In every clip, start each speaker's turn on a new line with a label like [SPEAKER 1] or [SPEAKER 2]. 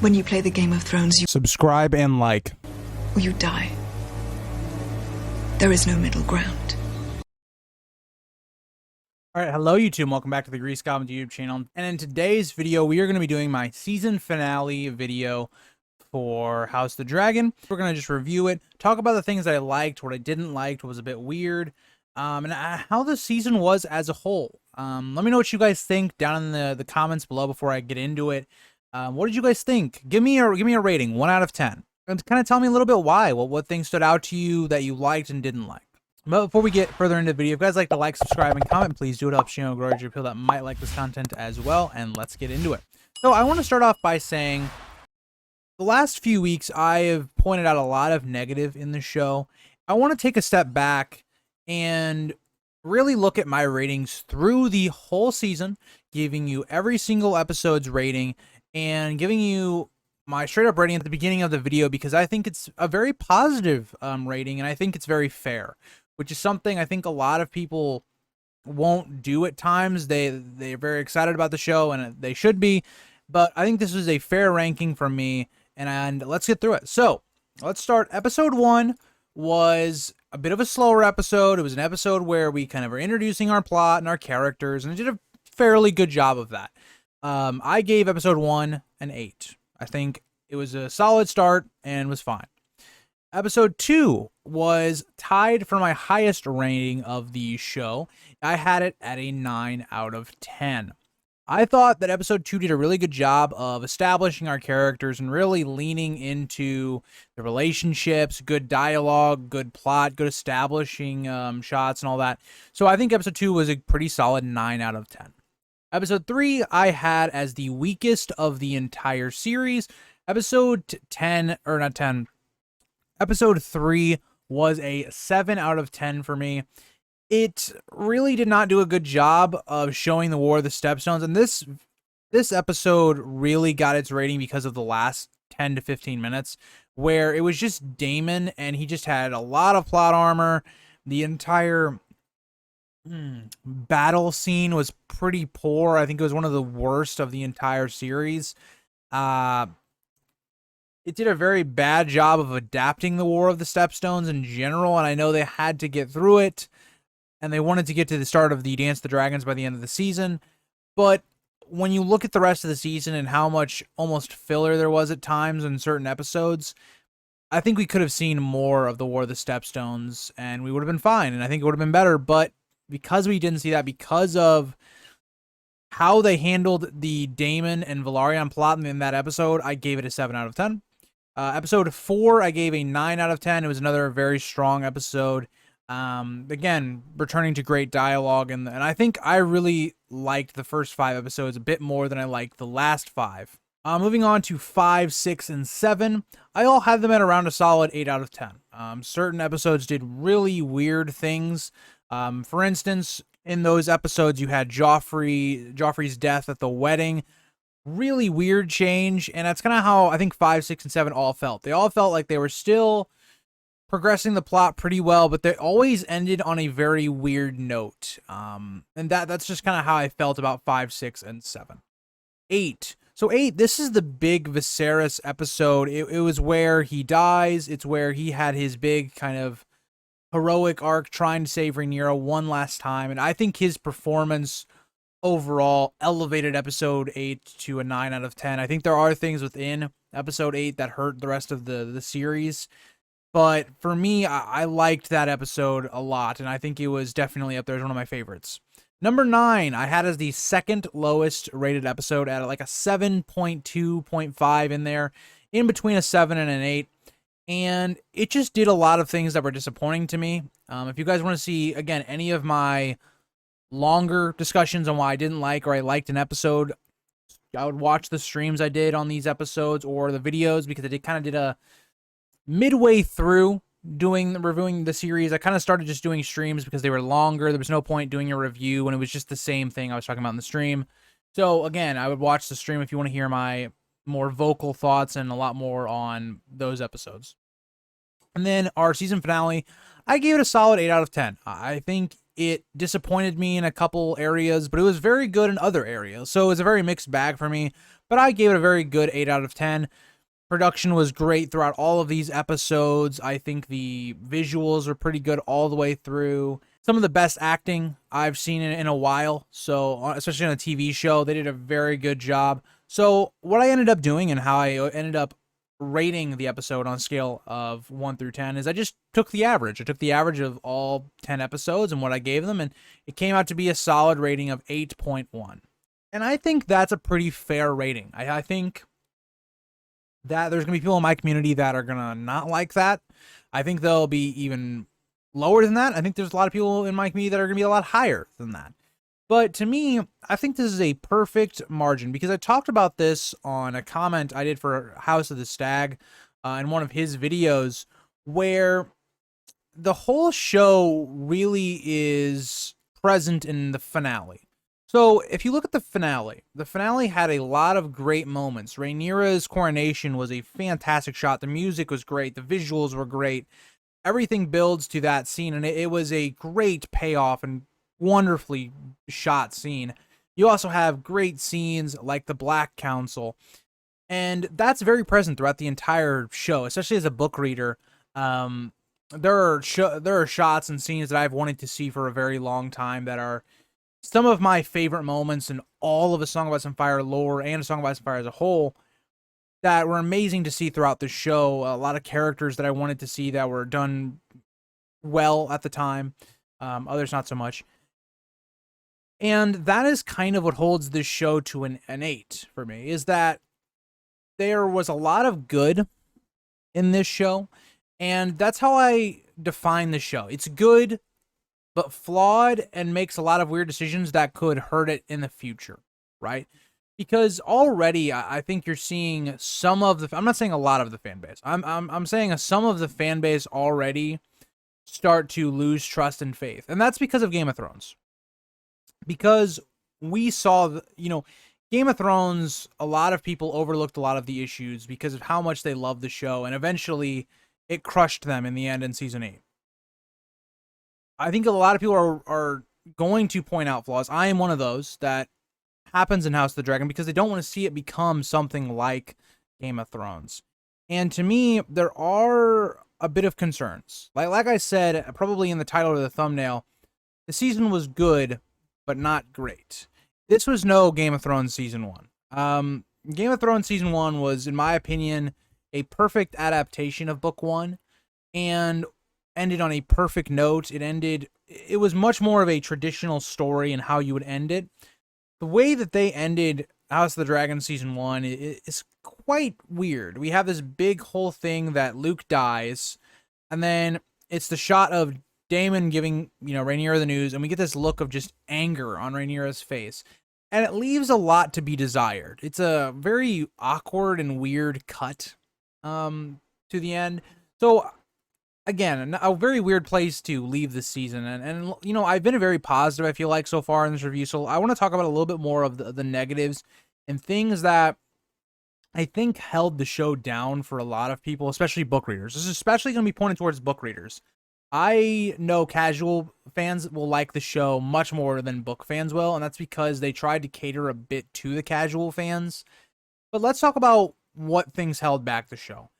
[SPEAKER 1] When you play the Game of Thrones, you
[SPEAKER 2] Subscribe and like.
[SPEAKER 1] or you die. There is no middle ground.
[SPEAKER 2] Alright, hello YouTube, welcome back to the Grease Goblin YouTube channel. And in today's video, we are going to be doing my season finale video for House of the Dragon. We're going to just review it, talk about the things that I liked, what I didn't like, what was a bit weird, and how the season was as a whole. Let me know what you guys think down in the comments below before I get into it. What did you guys think? Give me a rating, 1 out of 10. And kind of tell me a little bit why. What things stood out to you that you liked and didn't like. But before we get further into the video, if you guys like to like, subscribe, and comment, please do. It helps channel grow people that might like this content as well. And let's get into it. So I want to start off by saying the last few weeks I have pointed out a lot of negative in the show. I want to take a step back and really look at my ratings through the whole season, giving you every single episode's rating and giving you my straight up rating at the beginning of the video, because I think it's a very positive rating, and I think it's very fair, which is something I think a lot of people won't do at times. They're very excited about the show, and they should be, but I think this is a fair ranking from me, and let's get through it. So let's start. Episode 1 was a bit of a slower episode. It was an episode where we kind of were introducing our plot and our characters, and it did a fairly good job of that. I gave episode 1 an 8. I think it was a solid start and was fine. Episode 2 was tied for my highest rating of the show. I had it at a 9 out of 10. I thought that episode 2 did a really good job of establishing our characters and really leaning into the relationships, good dialogue, good plot, good establishing shots and all that. So I think episode 2 was a pretty solid 9 out of 10. Episode 3 I had as the weakest of the entire series. Episode 3 was a 7 out of 10 for me. It really did not do a good job of showing the War of the Stepstones, and this episode really got its rating because of the last 10 to 15 minutes, where it was just Daemon, and he just had a lot of plot armor. The entire battle scene was pretty poor. I think it was one of the worst of the entire series. It did a very bad job of adapting the War of the Stepstones in general, and I know they had to get through it, and they wanted to get to the start of the Dance of the Dragons by the end of the season. But when you look at the rest of the season and how much almost filler there was at times in certain episodes, I think we could have seen more of the War of the Stepstones, and we would have been fine, and I think it would have been better. But because we didn't see that, because of how they handled the Daemon and Velaryon plot in that episode, I gave it a 7 out of 10. Episode 4, I gave a 9 out of 10. It was another very strong episode. Again, returning to great dialogue, and I think I really liked the first 5 episodes a bit more than I liked the last 5. Moving on to 5, 6, and 7, I all had them at around a solid 8 out of 10. Certain episodes did really weird things. For instance, in those episodes, you had Joffrey's death at the wedding. Really weird change, and that's kind of how I think 5, 6, and 7 all felt. They all felt like they were still progressing the plot pretty well, but they always ended on a very weird note. And that's just kind of how I felt about 5, 6, and 7. 8. So 8, this is the big Viserys episode. It was where he dies. It's where he had his big kind of heroic arc trying to save Rhaenyra one last time, and I think his performance overall elevated episode 8 to a 9 out of 10. I think there are things within episode 8 that hurt the rest of the series, but for me, I liked that episode a lot, and I think it was definitely up there as one of my favorites. Number 9, I had as the second lowest rated episode at like a 7.2.5 in there, in between a 7 and an 8. And it just did a lot of things that were disappointing to me. If you guys want to see, again, any of my longer discussions on why I didn't like or I liked an episode, I would watch the streams I did on these episodes or the videos, because I did a midway through reviewing the series. I kind of started just doing streams because they were longer. There was no point doing a review when it was just the same thing I was talking about in the stream. So again, I would watch the stream if you want to hear my more vocal thoughts and a lot more on those episodes. And then our season finale, I gave it a solid 8 out of 10. I think it disappointed me in a couple areas, but it was very good in other areas. So it was a very mixed bag for me. but I gave it a very good 8 out of 10. Production was great throughout all of these episodes. I think the visuals are pretty good all the way through. Some of the best acting I've seen in a while. So, especially on a TV show, they did a very good job. So, what I ended up doing and how I ended up rating the episode on a scale of 1 through 10 is I just took the average. I took the average of all 10 episodes and what I gave them, and it came out to be a solid rating of 8.1. And I think that's a pretty fair rating. I think that there's going to be people in my community that are going to not like that. I think they'll be even lower than that. I think there's a lot of people in my community that are going to be a lot higher than that. But to me, I think this is a perfect margin because I talked about this on a comment I did for House of the Stag in one of his videos, where the whole show really is present in the finale. So if you look at the finale had a lot of great moments. Rhaenyra's coronation was a fantastic shot. The music was great. The visuals were great. Everything builds to that scene, and it was a great payoff and wonderfully shot scene. You also have great scenes like the Black Council, and that's very present throughout the entire show, especially as a book reader. There are shots and scenes that I've wanted to see for a very long time that are some of my favorite moments in all of A Song of Ice and Fire lore and A Song of Ice and Fire as a whole that were amazing to see throughout the show. A lot of characters that I wanted to see that were done well at the time, others not so much. And that is kind of what holds this show to an 8 for me, is that there was a lot of good in this show, and that's how I define the show. It's good, but flawed, and makes a lot of weird decisions that could hurt it in the future, right? Because already I think you're seeing some of the, I'm not saying a lot of the fan base, I'm saying some of the fan base already start to lose trust and faith. And that's because of Game of Thrones. Because we saw, Game of Thrones, a lot of people overlooked a lot of the issues because of how much they loved the show, and eventually it crushed them in the end in season 8. I think a lot of people are going to point out flaws. I am one of those. That happens in House of the Dragon because they don't want to see it become something like Game of Thrones. And to me, there are a bit of concerns. Like I said, probably in the title or the thumbnail, the season was good, but not great. This was no Game of Thrones season 1. Game of Thrones season 1 was, in my opinion, a perfect adaptation of book 1 and ended on a perfect note. It was much more of a traditional story and how you would end it. The way that they ended House of the Dragon season 1 is quite weird. We have this big whole thing that Luke dies, and then it's the shot of Daemon giving, Rhaenyra the news, and we get this look of just anger on Rhaenyra's face. And it leaves a lot to be desired. It's a very awkward and weird cut to the end. So again, a very weird place to leave this season. And I've been very positive, I feel like, so far in this review. So I want to talk about a little bit more of the negatives and things that I think held the show down for a lot of people, especially book readers. This is especially going to be pointed towards book readers. I know casual fans will like the show much more than book fans will, and that's because they tried to cater a bit to the casual fans. But let's talk about what things held back the show.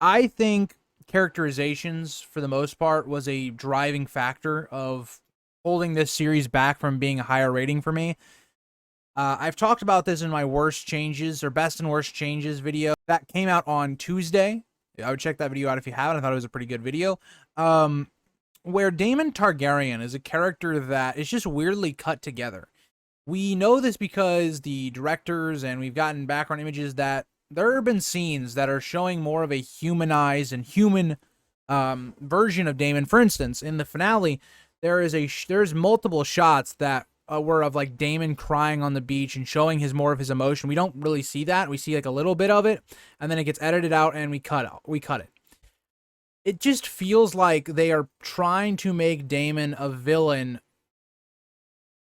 [SPEAKER 2] I think characterizations, for the most part, was a driving factor of holding this series back from being a higher rating for me. I've talked about this in my worst changes or best and worst changes video that came out on Tuesday. I would check that video out if you haven't. I thought it was a pretty good video. Where Daemon Targaryen is a character that is just weirdly cut together. We know this because the directors, and we've gotten background images, that there have been scenes that are showing more of a humanized and human version of Daemon. For instance, in the finale, there's multiple shots that were of like Daemon crying on the beach and showing more of his emotion. We don't really see that. We see like a little bit of it, and then it gets edited out and we cut it. It just feels like they are trying to make Daemon a villain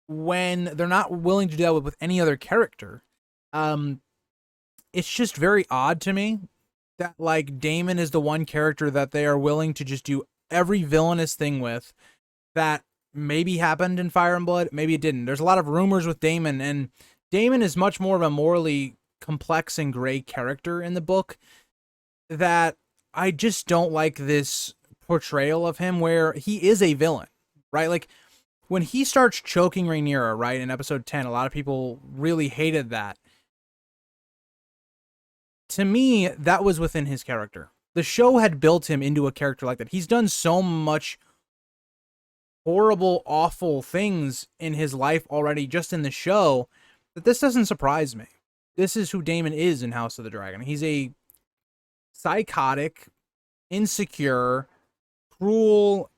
[SPEAKER 2] when they're not willing to do that with any other character. It's just very odd to me that like Daemon is the one character that they are willing to just do every villainous thing with. That maybe happened in Fire and Blood, maybe it didn't. There's a lot of rumors with Daemon, and Daemon is much more of a morally complex and gray character in the book that I just don't like this portrayal of him where he is a villain, right? Like when he starts choking Rhaenyra, right, in episode 10, a lot of people really hated that. To me, that was within his character. The show had built him into a character like that. He's done so much horrible, awful things in his life already just in the show that this doesn't surprise me. This is who Daemon is in House of the Dragon. He's a psychotic, insecure, cruel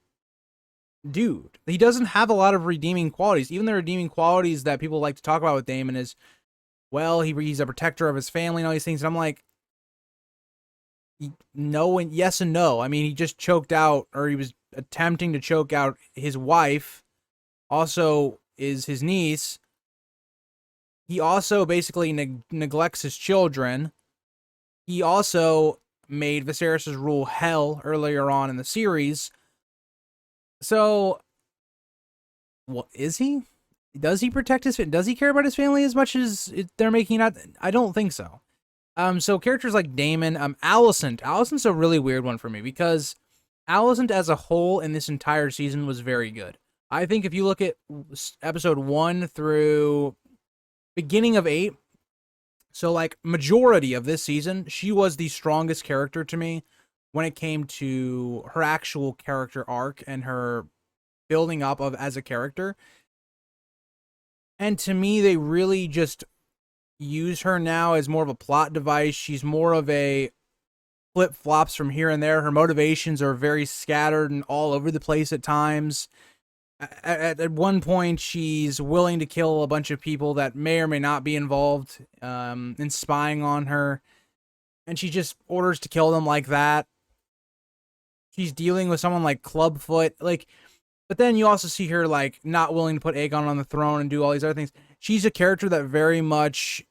[SPEAKER 2] dude. He doesn't have a lot of redeeming qualities. Even the redeeming qualities that people like to talk about with Daemon is, well, he's a protector of his family and all these things. And I'm like, no and yes and no. I mean, he just choked out, or he was attempting to choke out his wife, also is his niece. He also basically neglects his children. He also made Viserys' rule hell earlier on in the series. So, what is he? Does he protect his? Does he care about his family as much as they're making it out? I don't think so. So characters like Daemon, Alicent. Alicent's a really weird one for me because Alicent as a whole in this entire season was very good. I think if you look at episode 1 through beginning of 8, so like majority of this season, she was the strongest character to me when it came to her actual character arc and her building up of as a character. And to me, they really just use her now as more of a plot device. She's more of a flip-flops from here and there. Her motivations are very scattered and all over the place at times. At one point, she's willing to kill a bunch of people that may or may not be involved in spying on her. And she just orders to kill them like that. She's dealing with someone like Clubfoot. But then you also see her like not willing to put Aegon on the throne and do all these other things. She's a character that very much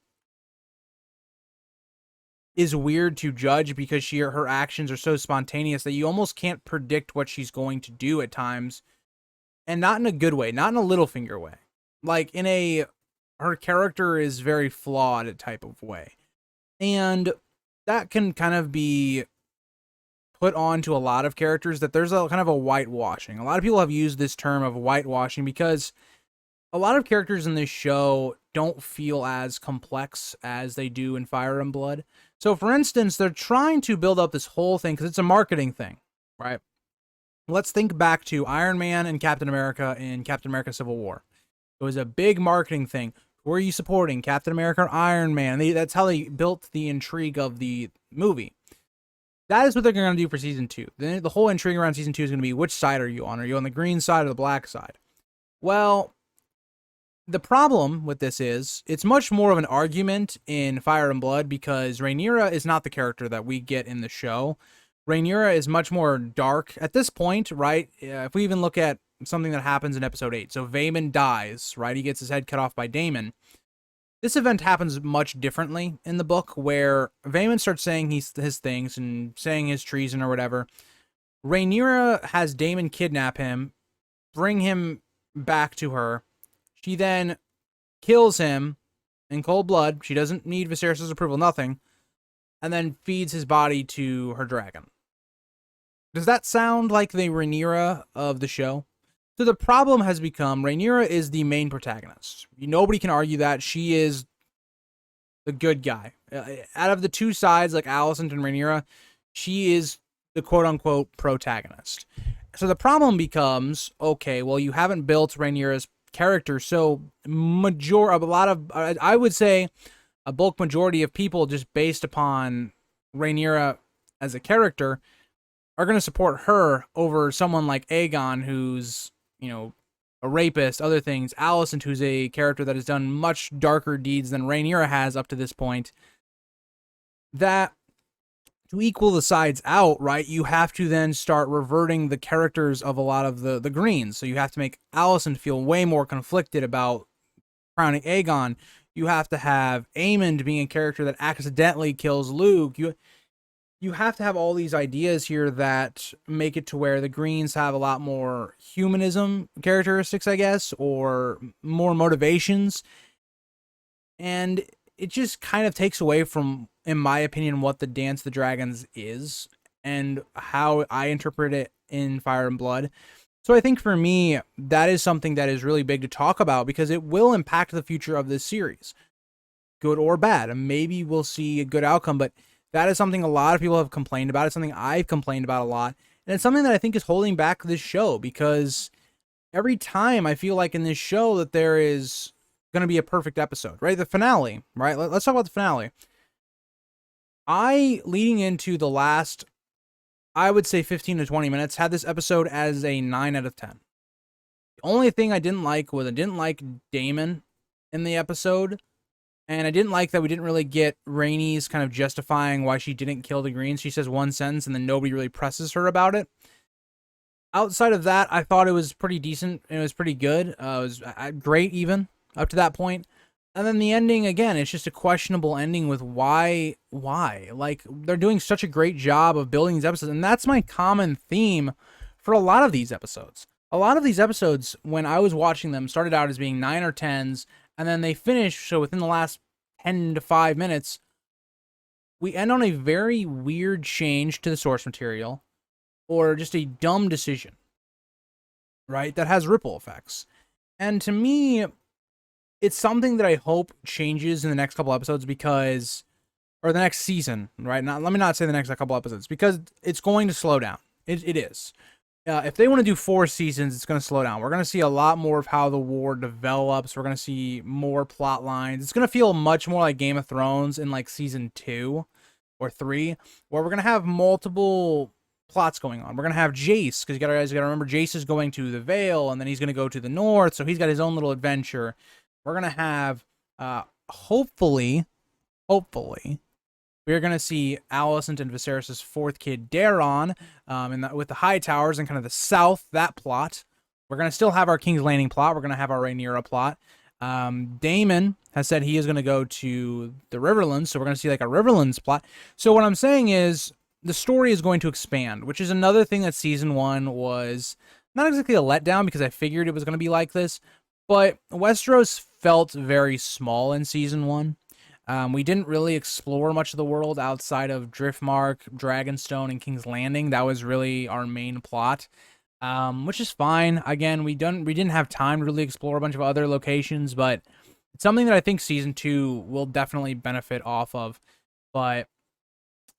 [SPEAKER 2] is weird to judge because her actions are so spontaneous that you almost can't predict what she's going to do at times, and not in a good way, not in a Littlefinger way. Like her character is very flawed type of way, and that can kind of be put on to a lot of characters, that there's a kind of a whitewashing. A lot of people have used this term of whitewashing because a lot of characters in this show don't feel as complex as they do in Fire and Blood. So, for instance, they're trying to build up this whole thing because it's a marketing thing, right? Let's think back to Iron Man and Captain America in Captain America Civil War. It was a big marketing thing. Who are you supporting, Captain America or Iron Man? That's how they built the intrigue of the movie. That is what they're going to do for season 2. The whole intrigue around season 2 is going to be, which side are you on? Are you on the green side or the black side? Well, the problem with this is it's much more of an argument in Fire and Blood because Rhaenyra is not the character that we get in the show. Rhaenyra is much more dark at this point, right? If we even look at something that happens in episode 8. So Vaemon dies, right? He gets his head cut off by Daemon. This event happens much differently in the book, where Vaemon starts saying his things and saying his treason or whatever. Rhaenyra has Daemon kidnap him, bring him back to her. She then kills him in cold blood. She doesn't need Viserys' approval, nothing. And then feeds his body to her dragon. Does that sound like the Rhaenyra of the show? So the problem has become Rhaenyra is the main protagonist. Nobody can argue that. She is the good guy. Out of the two sides, like Alicent and Rhaenyra, she is the quote-unquote protagonist. So the problem becomes, okay, well, you haven't built Rhaenyra's character, so I would say a bulk majority of people, just based upon Rhaenyra as a character, are going to support her over someone like Aegon, who's, a rapist, other things. Alicent, who's a character that has done much darker deeds than Rhaenyra has up to this point. That, to equal the sides out, right, you have to then start reverting the characters of a lot of the Greens. So you have to make Alicent feel way more conflicted about crowning Aegon. You have to have Aemond being a character that accidentally kills Luke. You have to have all these ideas here that make it to where the Greens have a lot more humanism characteristics, I guess, or more motivations. And it just kind of takes away from, in my opinion, what the Dance of the Dragons is and how I interpret it in Fire and Blood. So I think for me, that is something that is really big to talk about because it will impact the future of this series, good or bad. And maybe we'll see a good outcome, but that is something a lot of people have complained about. It's something I've complained about a lot. And it's something that I think is holding back this show because every time I feel like in this show that there is going to be a perfect episode, right? The finale, right? Let's talk about the finale. Leading into the last, I would say 15 to 20 minutes, had this episode as a 9 out of 10. The only thing I didn't like was I didn't like Daemon in the episode. And I didn't like that we didn't really get Rhaenys kind of justifying why she didn't kill the Greens. She says one sentence and then nobody really presses her about it. Outside of that, I thought it was pretty decent. It was pretty good. It was great even up to that point. And then the ending, again, it's just a questionable ending with why? Like, they're doing such a great job of building these episodes. And that's my common theme for a lot of these episodes. A lot of these episodes, when I was watching them, started out as being 9 or 10s. And then they finish, so within the last 10 to 5 minutes, we end on a very weird change to the source material. Or just a dumb decision. Right? That has ripple effects. And to me, it's something that I hope changes in the next couple episodes because, or the next season, right? Let me not say the next couple episodes because it's going to slow down. It is. If they want to do 4 seasons, it's going to slow down. We're going to see a lot more of how the war develops. We're going to see more plot lines. It's going to feel much more like Game of Thrones in like season 2 or 3, where we're going to have multiple plots going on. We're going to have Jace, because you got to remember Jace is going to the Vale, and then he's going to go to the north, so he's got his own little adventure. We're going to have, hopefully, we're going to see Alicent and Viserys' 4th kid, Daeron, with the High Towers and kind of the south, that plot. We're going to still have our King's Landing plot. We're going to have our Rhaenyra plot. Daemon has said he is going to go to the Riverlands, so we're going to see like a Riverlands plot. So what I'm saying is the story is going to expand, which is another thing that season 1 was not exactly a letdown because I figured it was going to be like this, but Westeros felt very small in season 1. We didn't really explore much of the world outside of Driftmark, Dragonstone, and King's Landing. That was really our main plot, which is fine. Again, we didn't have time to really explore a bunch of other locations, but it's something that I think season 2 will definitely benefit off of. But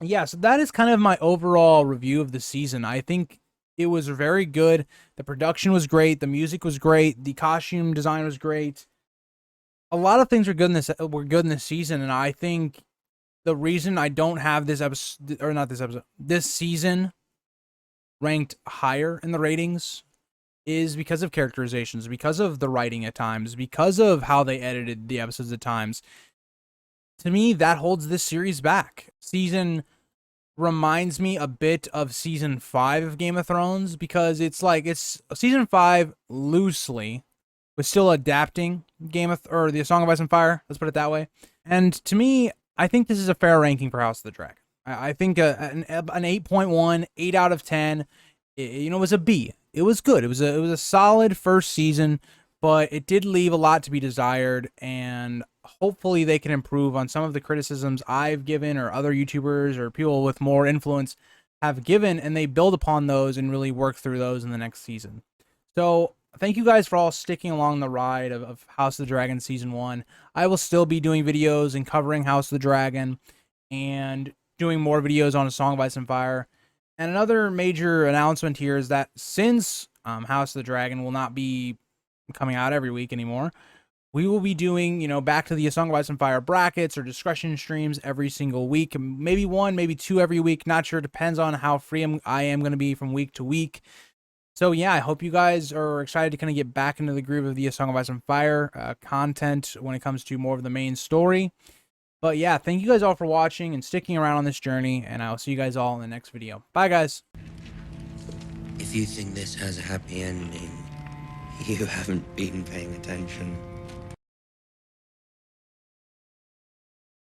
[SPEAKER 2] yeah, so that is kind of my overall review of the season. I think it was very good. The production was great. The music was great. The costume design was great. A lot of things were good in this season, and I think the reason I don't have this season ranked higher in the ratings is because of characterizations, because of the writing at times, because of how they edited the episodes at times. To me, that holds this series back. Season reminds me a bit of season 5 of Game of Thrones because it's season 5 loosely was still adapting the Song of Ice and Fire. Let's put it that way. And to me, I think this is a fair ranking for House of the Dragon. I think an 8.1, 8 out of 10. It was a B. It was good. It was a solid first season, but it did leave a lot to be desired. And hopefully they can improve on some of the criticisms I've given or other YouTubers or people with more influence have given, and they build upon those and really work through those in the next season. So thank you guys for all sticking along the ride of House of the Dragon Season 1. I will still be doing videos and covering House of the Dragon and doing more videos on A Song of Ice and Fire. And another major announcement here is that since House of the Dragon will not be coming out every week anymore, we will be doing, back to the A Song of Ice and Fire brackets or discussion streams every single week. Maybe 1, maybe 2 every week. Not sure. Depends on how free I am going to be from week to week. So yeah, I hope you guys are excited to kind of get back into the groove of the A Song of Ice and Fire content when it comes to more of the main story. But yeah, thank you guys all for watching and sticking around on this journey, and I'll see you guys all in the next video. Bye, guys.
[SPEAKER 3] If you think this has a happy ending, you haven't been paying attention.